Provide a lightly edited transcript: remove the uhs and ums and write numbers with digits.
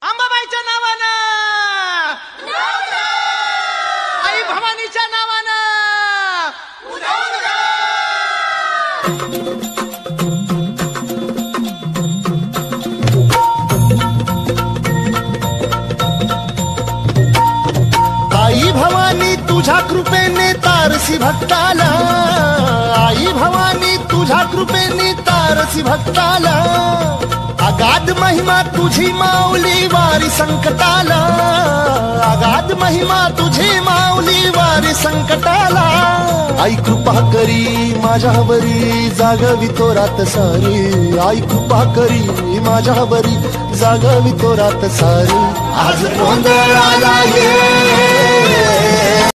अंबाबाईच्या नावानं, आई भवानीच्या नावानं. आई भवानी तुझ्या कृपेने तारसी भक्ताला, आई भवानी तुझ्या कृपेने तारसी भक्ताला. अगाध महिमा तुझी माऊली वारी संकटाला, अगाध महिमा तुझी माऊली वारी संकटाला. आई कृपा करी माझ्यावरी जागवी तो रात सारी, आई कृपा करी माझ्यावरी जागवी तो रात सारी. आज गोंधळाला